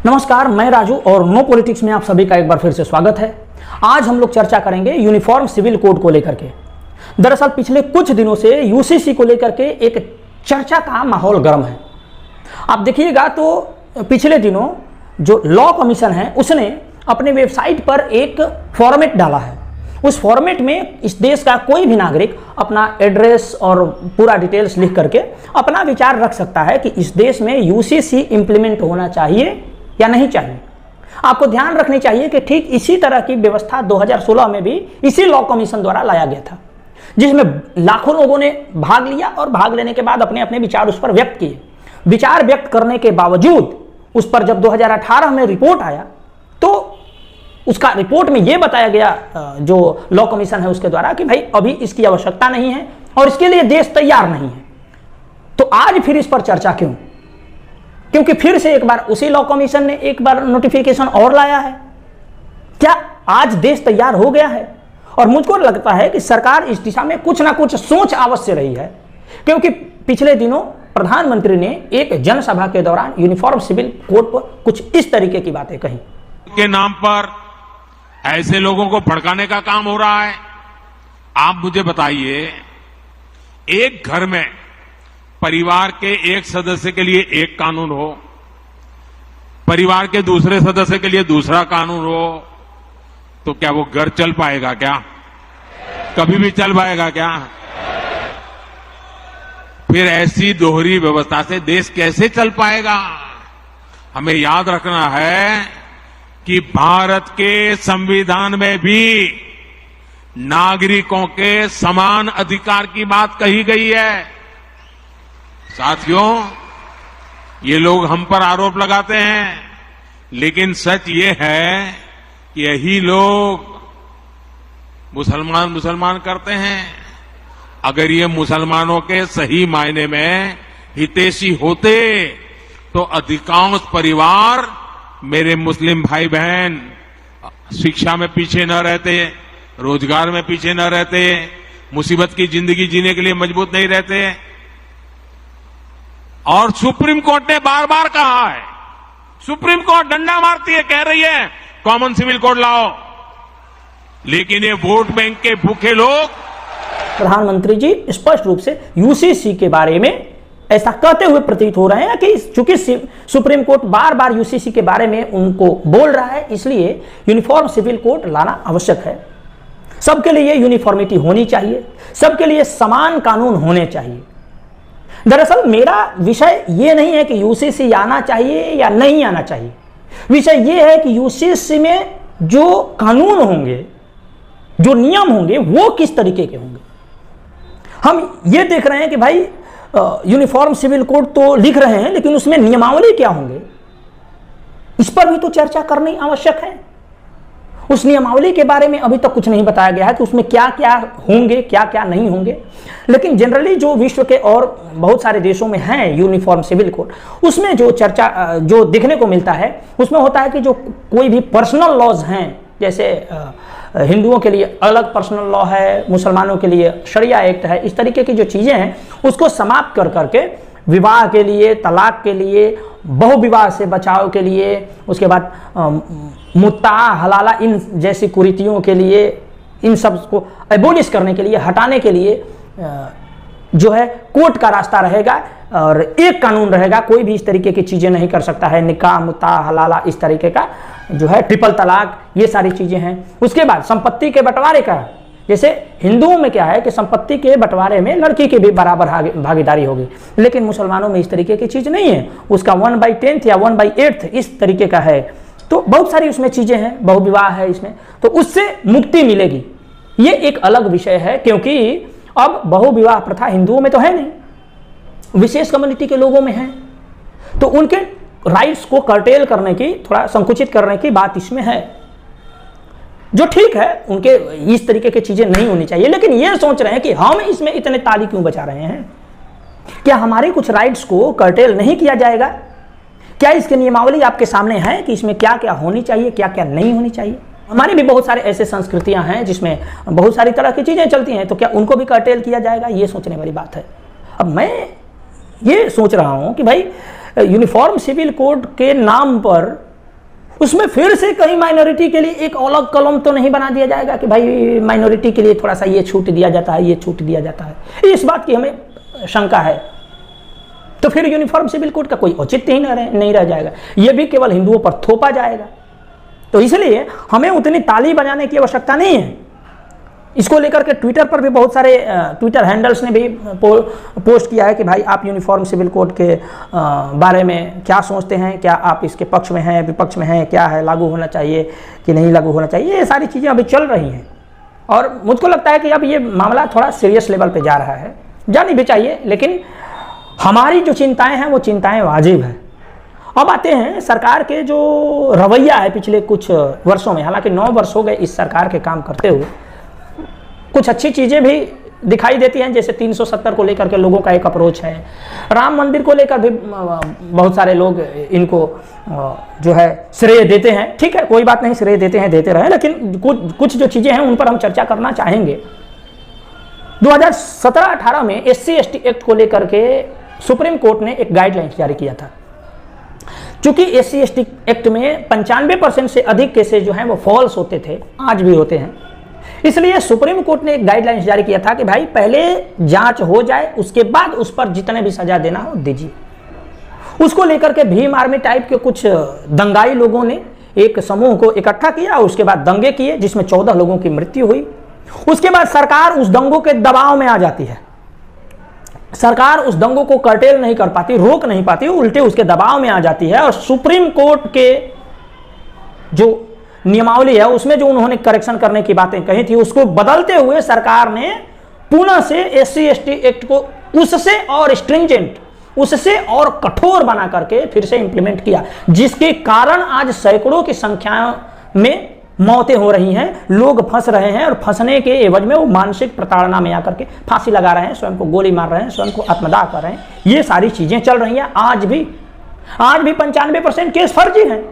नमस्कार, मैं राजू और नो पॉलिटिक्स में आप सभी का एक बार फिर से स्वागत है। आज हम लोग चर्चा करेंगे यूनिफॉर्म सिविल कोड को लेकर के। दरअसल पिछले कुछ दिनों से यूसीसी को लेकर के एक चर्चा का माहौल गर्म है। आप देखिएगा तो पिछले दिनों जो लॉ कमीशन है उसने अपने वेबसाइट पर एक फॉर्मेट डाला है। उस फॉर्मेट में इस देश का कोई भी नागरिक अपना एड्रेस और पूरा डिटेल्स लिख करके अपना विचार रख सकता है कि इस देश में यूसीसी इंप्लीमेंट होना चाहिए या नहीं चाहिए। आपको ध्यान रखनी चाहिए कि ठीक इसी तरह की व्यवस्था 2016 में भी इसी लॉ कमीशन द्वारा लाया गया था, जिसमें लाखों लोगों ने भाग लिया और भाग लेने के बाद अपने अपने विचार उस पर व्यक्त किए। विचार व्यक्त करने के बावजूद उस पर जब 2018 में रिपोर्ट आया तो उसका रिपोर्ट में यह बताया गया जो लॉ कमीशन है उसके द्वारा कि भाई अभी इसकी आवश्यकता नहीं है और इसके लिए देश तैयार नहीं है। तो आज फिर इस पर चर्चा क्यों? क्योंकि फिर से एक बार उसी लॉ कमीशन ने एक बार नोटिफिकेशन और लाया है। क्या आज देश तैयार हो गया है? और मुझको लगता है कि सरकार इस दिशा में कुछ ना कुछ सोच अवश्य रही है, क्योंकि पिछले दिनों प्रधानमंत्री ने एक जनसभा के दौरान यूनिफॉर्म सिविल कोड पर कुछ इस तरीके की बातें कही। के नाम पर ऐसे लोगों को भड़काने का काम हो रहा है। आप मुझे बताइए, एक घर में परिवार के एक सदस्य के लिए एक कानून हो, परिवार के दूसरे सदस्य के लिए दूसरा कानून हो, तो क्या वो घर चल पाएगा? क्या कभी भी चल पाएगा क्या? फिर ऐसी दोहरी व्यवस्था से देश कैसे चल पाएगा? हमें याद रखना है कि भारत के संविधान में भी नागरिकों के समान अधिकार की बात कही गई है। साथियों, ये लोग हम पर आरोप लगाते हैं, लेकिन सच ये है कि यही लोग मुसलमान करते हैं। अगर ये मुसलमानों के सही मायने में हितैषी होते तो अधिकांश परिवार, मेरे मुस्लिम भाई बहन, शिक्षा में पीछे न रहते, रोजगार में पीछे न रहते, मुसीबत की जिंदगी जीने के लिए मजबूत नहीं रहते। और सुप्रीम कोर्ट ने बार बार कहा है, सुप्रीम कोर्ट डंडा मारती है, कह रही है कॉमन सिविल कोड लाओ, लेकिन ये वोट बैंक के भूखे लोग। प्रधानमंत्री जी स्पष्ट रूप से यूसीसी के बारे में ऐसा कहते हुए प्रतीत हो रहे हैं कि चूंकि सुप्रीम कोर्ट बार बार यूसीसी के बारे में उनको बोल रहा है, इसलिए यूनिफॉर्म सिविल कोड लाना आवश्यक है। सबके लिए यूनिफॉर्मिटी होनी चाहिए, सबके लिए समान कानून होने चाहिए। दरअसल मेरा विषय यह नहीं है कि यूसीसी आना चाहिए या नहीं आना चाहिए। विषय यह है कि यूसीसी में जो कानून होंगे, जो नियम होंगे, वो किस तरीके के होंगे। हम ये देख रहे हैं कि भाई यूनिफॉर्म सिविल कोड तो लिख रहे हैं, लेकिन उसमें नियमावली क्या होंगे, इस पर भी तो चर्चा करनी आवश्यक है। उस नियमावली के बारे में अभी तक कुछ नहीं बताया गया है कि उसमें क्या क्या होंगे, क्या क्या नहीं होंगे। लेकिन जनरली जो विश्व के और बहुत सारे देशों में हैं यूनिफॉर्म सिविल कोड, उसमें जो चर्चा जो देखने को मिलता है उसमें होता है कि जो कोई भी पर्सनल लॉज हैं, जैसे हिंदुओं के लिए अलग पर्सनल लॉ है, मुसलमानों के लिए शरिया एक्ट है, इस तरीके की जो चीज़ें हैं उसको समाप्त कर करके विवाह के लिए, तलाक के लिए, बहुविवाह से बचाव के लिए, उसके बाद मुत्ता, हलाला, इन जैसी कुरीतियों के लिए, इन सब को एबोलिश करने के लिए, हटाने के लिए जो है कोर्ट का रास्ता रहेगा और एक कानून रहेगा। कोई भी इस तरीके की चीज़ें नहीं कर सकता है। निकाह, मुत्ता, हलाला, इस तरीके का जो है, ट्रिपल तलाक, ये सारी चीज़ें हैं। उसके बाद संपत्ति के बंटवारे का, जैसे हिंदुओं में क्या है कि संपत्ति के बंटवारे में लड़की की भी बराबर भागीदारी होगी, लेकिन मुसलमानों में इस तरीके की चीज़ नहीं है। उसका 1/10 या 1/8 इस तरीके का है। तो बहुत सारी उसमें चीज़ें हैं, बहुविवाह है इसमें, तो उससे मुक्ति मिलेगी। ये एक अलग विषय है, क्योंकि अब बहुविवाह प्रथा हिंदुओं में तो है नहीं, विशेष कम्युनिटी के लोगों में है। तो उनके राइट्स को कर्टेल करने की, थोड़ा संकुचित करने की बात इसमें है, जो ठीक है। उनके इस तरीके की चीजें नहीं होनी चाहिए, लेकिन ये सोच रहे हैं कि हम इसमें इतने ताली क्यों बचा रहे हैं? क्या हमारे कुछ राइट्स को कर्टेल नहीं किया जाएगा? क्या इसकी नियमावली आपके सामने है कि इसमें क्या क्या होनी चाहिए, क्या क्या नहीं होनी चाहिए? हमारी भी बहुत सारे ऐसे संस्कृतियां हैं जिसमें बहुत सारी तरह की चीजें चलती हैं, तो क्या उनको भी कर्टेल किया जाएगा? ये सोचने वाली बात है। अब मैं ये सोच रहा हूं कि भाई यूनिफॉर्म सिविल कोड के नाम पर उसमें फिर से कहीं माइनॉरिटी के लिए एक अलग कॉलम तो नहीं बना दिया जाएगा कि भाई माइनॉरिटी के लिए थोड़ा सा ये छूट दिया जाता है, ये छूट दिया जाता है। इस बात की हमें शंका है। तो फिर यूनिफॉर्म सिविल कोड का कोई औचित्य ही नहीं रह जाएगा, ये भी केवल हिंदुओं पर थोपा जाएगा। तो इसलिए हमें उतनी ताली बजाने की आवश्यकता नहीं है। इसको लेकर के ट्विटर पर भी बहुत सारे ट्विटर हैंडल्स ने भी पोस्ट किया है कि भाई आप यूनिफॉर्म सिविल कोड के बारे में क्या सोचते हैं, क्या आप इसके पक्ष में हैं, विपक्ष में हैं, क्या है, लागू होना चाहिए कि नहीं लागू होना चाहिए। ये सारी चीज़ें अभी चल रही हैं और मुझको लगता है कि अब ये मामला थोड़ा सीरियस लेवल पे जा रहा है। जानी भी चाहिए, लेकिन हमारी जो चिंताएं हैं वो चिंताएं वाजिब है। अब आते हैं सरकार के जो रवैया है पिछले कुछ वर्षों में, हालांकि 9 वर्ष हो गए इस सरकार के काम करते हुए, कुछ अच्छी चीजें भी दिखाई देती हैं। जैसे 370 को लेकर के लोगों का एक अप्रोच है, राम मंदिर को लेकर भी बहुत सारे लोग इनको जो है श्रेय देते हैं। ठीक है, कोई बात नहीं, श्रेय देते हैं, देते रहे, लेकिन कुछ जो चीजें हैं उन पर हम चर्चा करना चाहेंगे। 2017-18 में SC/ST एक्ट को लेकर के सुप्रीम कोर्ट ने एक गाइडलाइंस जारी किया था। चूंकि SC/ST एक्ट में 95% से अधिक केसेस जो हैं वो फॉल्स होते थे, आज भी होते हैं, इसलिए सुप्रीम कोर्ट ने एक गाइडलाइंस जारी किया था कि भाई पहले जांच हो जाए, उसके बाद उस पर जितने भी सजा देना हो दीजिए। उसको लेकर के भीम आर्मी टाइप के कुछ दंगाई लोगों ने एक समूह को इकट्ठा किया, उसके बाद दंगे किए जिसमें 14 लोगों की मृत्यु हुई। उसके बाद सरकार उस दंगों के दबाव में आ जाती है, सरकार उस दंगों को कर्टेल नहीं कर पाती, रोक नहीं पाती, उल्टे उसके दबाव में आ जाती है और सुप्रीम कोर्ट के जो नियमावली है उसमें जो उन्होंने करेक्शन करने की बातें कही थी उसको बदलते हुए सरकार ने पुनः से SC/ST एक्ट को उससे और स्ट्रिंजेंट, उससे और कठोर बना करके फिर से इंप्लीमेंट किया, जिसके कारण आज सैकड़ों की संख्या में मौतें हो रही हैं, लोग फंस रहे हैं और फंसने के एवज में वो मानसिक प्रताड़ना में आकर के फांसी लगा रहे हैं, स्वयं को गोली मार रहे हैं, स्वयं को आत्मदाह कर रहे हैं। ये सारी चीजें चल रही हैं आज भी 95% केस फर्जी हैं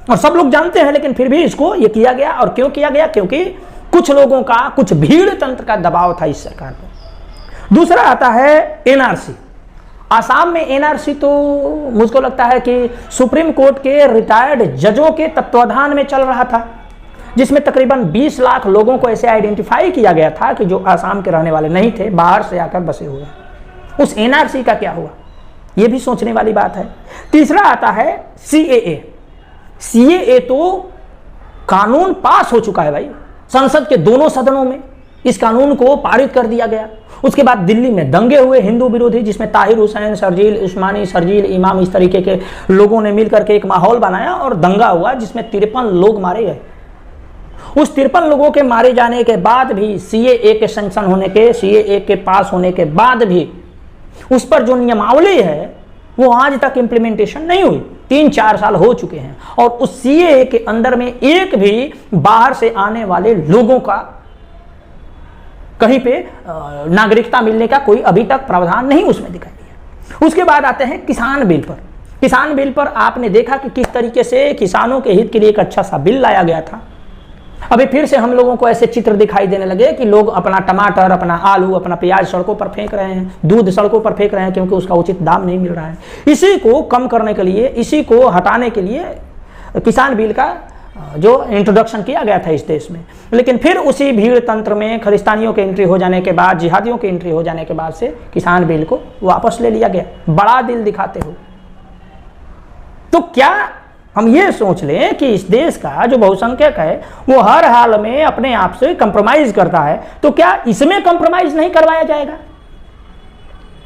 और सब लोग जानते हैं, लेकिन फिर भी इसको ये किया गया। और क्यों किया गया? क्योंकि कुछ लोगों का, कुछ भीड़ तंत्र का दबाव था इस सरकार पर। दूसरा आता है NRC। आसाम में NRC तो मुझको लगता है कि सुप्रीम कोर्ट के रिटायर्ड जजों के तत्वाधान में चल रहा था, जिसमें तकरीबन 20 लाख लोगों को ऐसे आइडेंटिफाई किया गया था कि जो आसाम के रहने वाले नहीं थे, बाहर से आकर बसे हुए। उस NRC का क्या हुआ, यह भी सोचने वाली बात है। तीसरा आता है CAA तो कानून पास हो चुका है भाई, संसद के दोनों सदनों में इस कानून को पारित कर दिया गया। उसके बाद दिल्ली में दंगे हुए हिंदू विरोधी, जिसमें ताहिर हुसैन, शर्जील उस्मानी, शर्जील इमाम, इस तरीके के लोगों ने मिलकर के एक माहौल बनाया और दंगा हुआ जिसमें 53 लोग मारे गए। उस 53 लोगों के मारे जाने के बाद भी, CAA के सैंक्शन होने के, CAA के पास होने के बाद भी उस पर जो नियमावली है वो आज तक इंप्लीमेंटेशन नहीं हुई। 3-4 साल हो चुके हैं और उस CAA के अंदर में एक भी बाहर से आने वाले लोगों का कहीं पे नागरिकता मिलने का कोई अभी तक प्रावधान नहीं उसमें दिखाई दिया। उसके बाद आते हैं किसान बिल पर। किसान बिल पर आपने देखा कि किस तरीके से किसानों के हित के लिए एक अच्छा सा बिल लाया गया था। अभी फिर से हम लोगों को ऐसे चित्र दिखाई देने लगे कि लोग अपना टमाटर, अपना आलू, अपना प्याज सड़कों पर फेंक रहे हैं, दूध सड़कों पर फेंक रहे हैं क्योंकि उसका उचित दाम नहीं मिल रहा है। इसी को कम करने के लिए, इसी को हटाने के लिए किसान बिल का जो इंट्रोडक्शन किया गया था इस देश में। लेकिन फिर उसी भीड़ तंत्र में खलिस्तानियों की एंट्री हो जाने के बाद, जिहादियों की एंट्री हो जाने के बाद से किसान बिल को वापस ले लिया गया, बड़ा दिल दिखाते हो। तो क्या हम ये सोच लें कि इस देश का जो बहुसंख्यक है वो हर हाल में अपने आप से कंप्रोमाइज करता है, तो क्या इसमें कंप्रोमाइज नहीं करवाया जाएगा?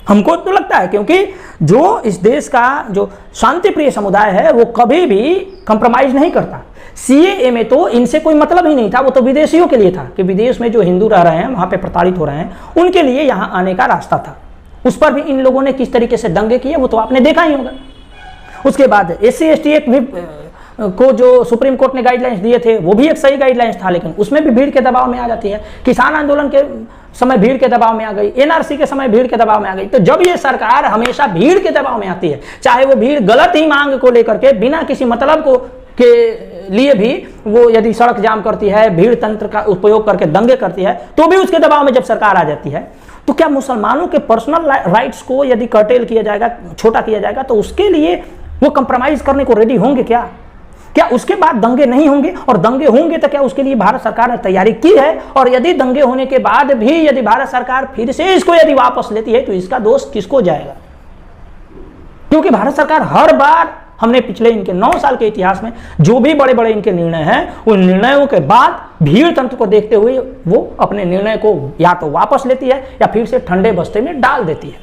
हमको तो लगता है, क्योंकि जो इस देश का जो शांति प्रिय समुदाय है वो कभी भी कंप्रोमाइज नहीं करता। CAA में तो इनसे कोई मतलब ही नहीं था, वो तो विदेशियों के लिए था कि विदेश में जो हिंदू रह रहे हैं, वहां पे प्रताड़ित हो रहे हैं, उनके लिए यहां आने का रास्ता था। उस पर भी इन लोगों ने किस तरीके से दंगे किए वो तो आपने देखा ही होगा। उसके बाद SC/ST एक्ट भी को जो सुप्रीम कोर्ट ने गाइडलाइंस दिए थे वो भी एक सही गाइडलाइंस था, लेकिन उसमें भी भीड़ के दबाव में आ जाती है। किसान आंदोलन के समय भीड़ के दबाव में आ गई, NRC के समय भीड़ के दबाव में आ गई। तो जब ये सरकार हमेशा भीड़ के दबाव में आती है, चाहे वो भीड़ गलत ही मांग को लेकर के बिना किसी मतलब को के लिए भी वो यदि सड़क जाम करती है, भीड़ तंत्र का उपयोग करके दंगे करती है, तो भी उसके दबाव में जब सरकार आ जाती है, तो क्या मुसलमानों के पर्सनल राइट्स को यदि कर्टेल किया जाएगा, छोटा किया जाएगा, तो उसके लिए वो कंप्रोमाइज करने को रेडी होंगे क्या? क्या उसके बाद दंगे नहीं होंगे? और दंगे होंगे तो क्या उसके लिए भारत सरकार ने तैयारी की है? और यदि दंगे होने के बाद भी यदि भारत सरकार फिर से इसको यदि वापस लेती है तो इसका दोष किसको जाएगा? क्योंकि भारत सरकार हर बार, हमने पिछले इनके 9 साल के इतिहास में जो भी बड़े बड़े इनके निर्णय हैं, उन निर्णयों के बाद भीड़ तंत्र को देखते हुए वो अपने निर्णय को या तो वापस लेती है या फिर से ठंडे बस्ते में डाल देती है।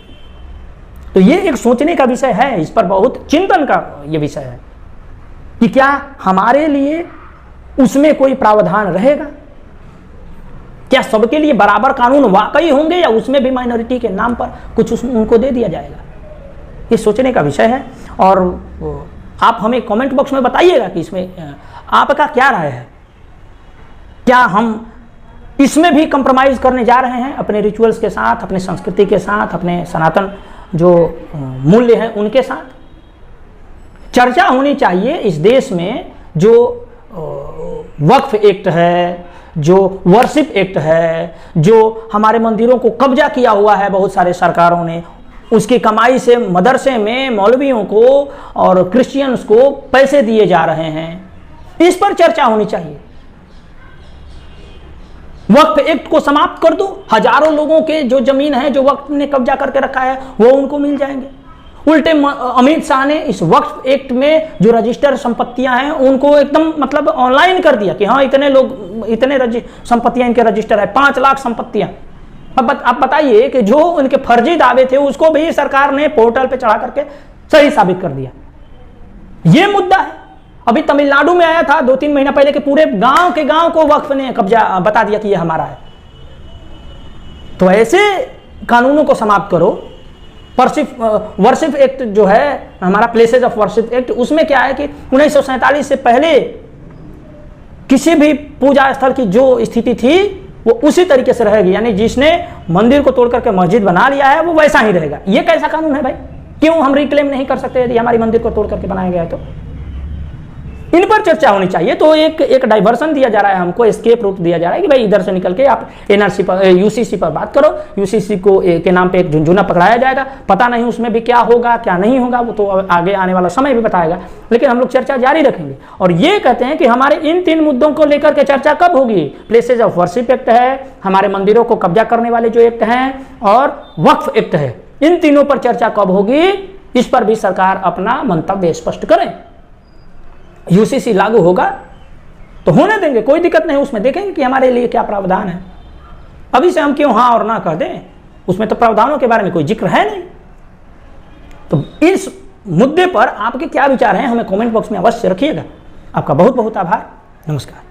तो ये एक सोचने का विषय है, इस पर बहुत चिंतन का ये विषय है कि क्या हमारे लिए उसमें कोई प्रावधान रहेगा? क्या सबके लिए बराबर कानून वाकई होंगे या उसमें भी माइनॉरिटी के नाम पर कुछ उनको दे दिया जाएगा? ये सोचने का विषय है। और आप हमें कमेंट बॉक्स में बताइएगा कि इसमें आपका क्या राय है। क्या हम इसमें भी कंप्रोमाइज करने जा रहे हैं अपने रिचुअल्स के साथ, अपने संस्कृति के साथ, अपने सनातन जो मूल्य हैं उनके साथ? चर्चा होनी चाहिए इस देश में जो वक्फ एक्ट है, जो वर्शिप एक्ट है, जो हमारे मंदिरों को कब्जा किया हुआ है बहुत सारे सरकारों ने, उसकी कमाई से मदरसे में मौलवियों को और क्रिश्चियंस को पैसे दिए जा रहे हैं, इस पर चर्चा होनी चाहिए। वक्फ एक्ट को समाप्त कर दो, हजारों लोगों के जो जमीन है जो वक्फ ने कब्जा करके रखा है वो उनको मिल जाएंगे। उल्टे अमित शाह ने इस वक्फ एक्ट में जो रजिस्टर संपत्तियां हैं उनको एकदम मतलब ऑनलाइन कर दिया कि हाँ इतने लोग, इतने संपत्तियां इनके रजिस्टर है, 5 लाख संपत्तियां। अब आप बताइए कि जो उनके फर्जी दावे थे उसको भी सरकार ने पोर्टल पे चढ़ा करके सही साबित कर दिया। ये मुद्दा है। अभी तमिलनाडु में आया था 2-3 महीना पहले कि पूरे गांव के गांव को वक्फ ने कब्जा बता दिया कि ये हमारा है। तो ऐसे कानूनों को समाप्त करो। वर्शिप एक्ट जो है हमारा, प्लेसेज ऑफ वर्शिप एक्ट, उसमें क्या है कि 1947 से पहले किसी भी पूजा स्थल की जो स्थिति थी वो उसी तरीके से रहेगी, यानी जिसने मंदिर को तोड़ करके मस्जिद बना लिया है वो वैसा ही रहेगा। ये कैसा कानून है भाई? क्यों हम रिक्लेम नहीं कर सकते यदि हमारी मंदिर को तोड़ करके बनाया गया है तो? इन पर चर्चा होनी चाहिए। तो एक डाइवर्सन दिया जा रहा है, हमको एस्केप रूट दिया जा रहा है कि भाई इधर से निकल के आप एनआरसी पर, यूसीसी पर बात करो। यूसीसी को के नाम पे एक झुंझुना पकड़ाया जाएगा, पता नहीं उसमें भी क्या होगा क्या नहीं होगा, वो तो आगे आने वाला समय भी बताएगा। लेकिन हम लोग चर्चा जारी रखेंगे और ये कहते हैं कि हमारे इन 3 मुद्दों को लेकर के चर्चा कब होगी? प्लेसेज ऑफ वर्शिप एक्ट है, हमारे मंदिरों को कब्जा करने वाले जो एक्ट हैं, और वक्फ एक्ट है। इन तीनों पर चर्चा कब होगी, इस पर भी सरकार अपना मंतव्य स्पष्ट करें। यूसीसी लागू होगा तो होने देंगे, कोई दिक्कत नहीं, उसमें देखेंगे कि हमारे लिए क्या प्रावधान है। अभी से हम क्यों हाँ और ना कह दें, उसमें तो प्रावधानों के बारे में कोई जिक्र है नहीं। तो इस मुद्दे पर आपके क्या विचार हैं हमें कमेंट बॉक्स में अवश्य रखिएगा। आपका बहुत बहुत आभार। नमस्कार।